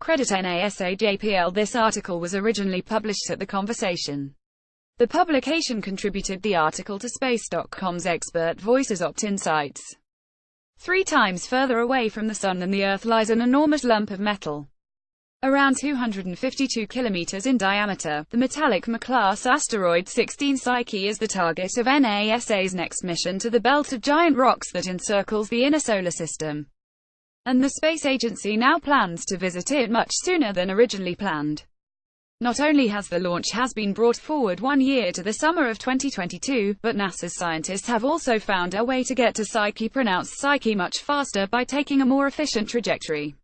Credit NASA JPL. This article was originally published at The Conversation. The publication contributed the article to Space.com's Expert Voices Opt-in sites. 3 times further away from the Sun than the Earth lies an enormous lump of metal. Around 252 kilometers in diameter, the metallic M-class asteroid 16 Psyche is the target of NASA's next mission to the belt of giant rocks that encircles the inner solar system. And the space agency now plans to visit it much sooner than originally planned. Not only has the launch been brought forward 1 year to the summer of 2022, but NASA's scientists have also found a way to get to Psyche, pronounced Psyche, much faster by taking a more efficient trajectory.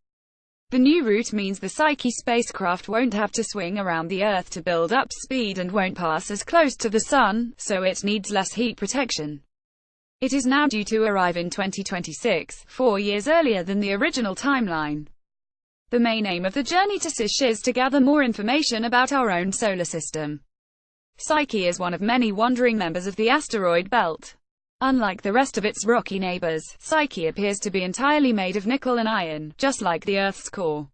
The new route means the Psyche spacecraft won't have to swing around the Earth to build up speed and won't pass as close to the Sun, so it needs less heat protection. It is now due to arrive in 2026, 4 years earlier than the original timeline. The main aim of the journey to Psyche is to gather more information about our own solar system. Psyche is one of many wandering members of the asteroid belt. Unlike the rest of its rocky neighbors, Psyche appears to be entirely made of nickel and iron, just like the Earth's core.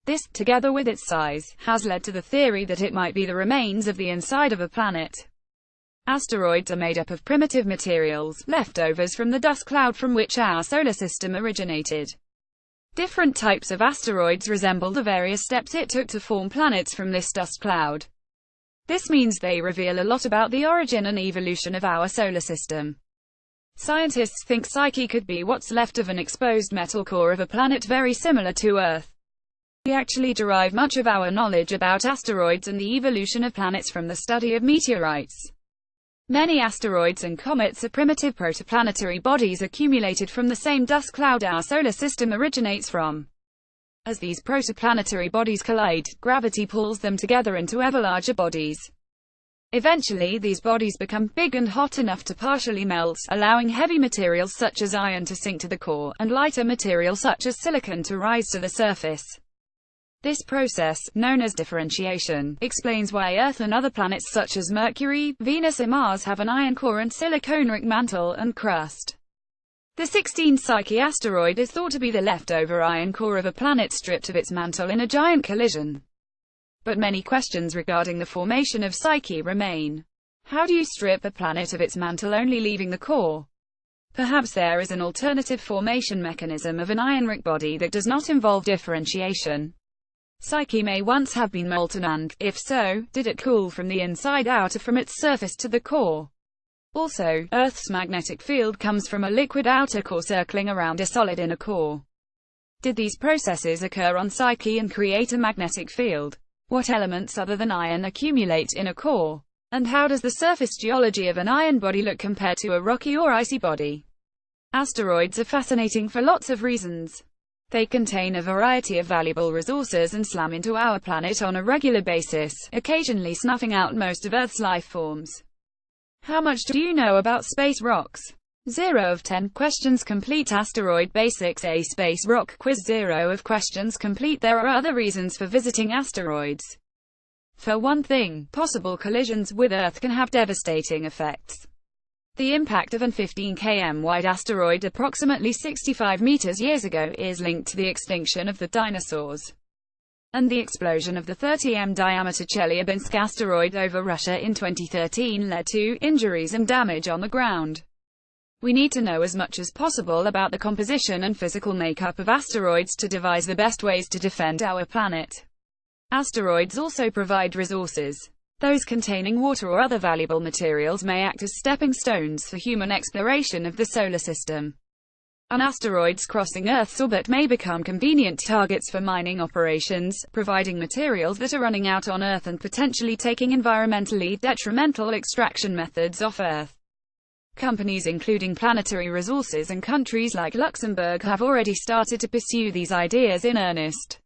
This, together with its size, has led to the theory that it might be the remains of the inside of a planet. Asteroids are made up of primitive materials, leftovers from the dust cloud from which our solar system originated. Different types of asteroids resemble the various steps it took to form planets from this dust cloud. This means they reveal a lot about the origin and evolution of our solar system. Scientists think Psyche could be what's left of an exposed metal core of a planet very similar to Earth. We actually derive much of our knowledge about asteroids and the evolution of planets from the study of meteorites. Many asteroids and comets are primitive protoplanetary bodies accumulated from the same dust cloud our solar system originates from. As these protoplanetary bodies collide, gravity pulls them together into ever larger bodies. Eventually these bodies become big and hot enough to partially melt, allowing heavy materials such as iron to sink to the core, and lighter material such as silicon to rise to the surface. This process, known as differentiation, explains why Earth and other planets such as Mercury, Venus and Mars have an iron core and silicon-rich mantle and crust. The 16 Psyche asteroid is thought to be the leftover iron core of a planet stripped of its mantle in a giant collision. But many questions regarding the formation of Psyche remain. How do you strip a planet of its mantle only leaving the core? Perhaps there is an alternative formation mechanism of an iron-rich body that does not involve differentiation. Psyche may once have been molten and, if so, did it cool from the inside out or from its surface to the core? Also, Earth's magnetic field comes from a liquid outer core circling around a solid inner core. Did these processes occur on Psyche and create a magnetic field? What elements other than iron accumulate in a core? And how does the surface geology of an iron body look compared to a rocky or icy body? Asteroids are fascinating for lots of reasons. They contain a variety of valuable resources and slam into our planet on a regular basis, occasionally snuffing out most of Earth's life forms. How much do you know about space rocks? 0 of 10 questions complete. Asteroid Basics, a space rock quiz. 0 of questions complete. There are other reasons for visiting asteroids. For one thing, possible collisions with Earth can have devastating effects. The impact of an 15 km wide asteroid approximately 65 meters years ago is linked to the extinction of the dinosaurs. And the explosion of the 30 m diameter Chelyabinsk asteroid over Russia in 2013 led to injuries and damage on the ground. We need to know as much as possible about the composition and physical makeup of asteroids to devise the best ways to defend our planet. Asteroids also provide resources. Those containing water or other valuable materials may act as stepping stones for human exploration of the solar system. And asteroids crossing Earth's orbit may become convenient targets for mining operations, providing materials that are running out on Earth and potentially taking environmentally detrimental extraction methods off Earth. Companies including Planetary Resources and countries like Luxembourg have already started to pursue these ideas in earnest.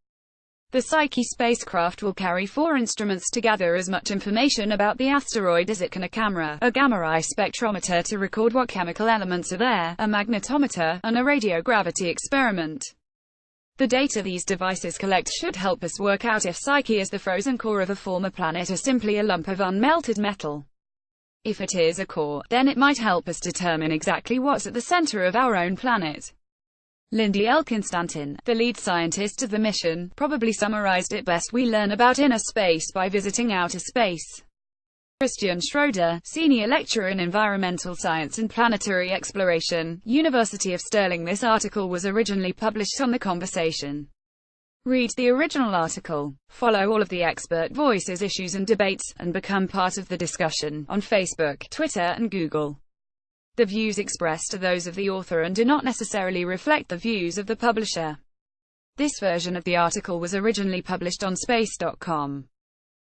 The Psyche spacecraft will carry 4 instruments to gather as much information about the asteroid as it can: a camera, a gamma-ray spectrometer to record what chemical elements are there, a magnetometer, and a radiogravity experiment. The data these devices collect should help us work out if Psyche is the frozen core of a former planet or simply a lump of unmelted metal. If it is a core, then it might help us determine exactly what's at the center of our own planet. Lindy L. Constantin, the lead scientist of the mission, probably summarized it best: we learn about inner space by visiting outer space. Christian Schroeder, senior lecturer in environmental science and planetary exploration, University of Stirling. This article was originally published on The Conversation. Read the original article. Follow all of the expert voices, issues and debates, and become part of the discussion on Facebook, Twitter, and Google. The views expressed are those of the author and do not necessarily reflect the views of the publisher. This version of the article was originally published on space.com.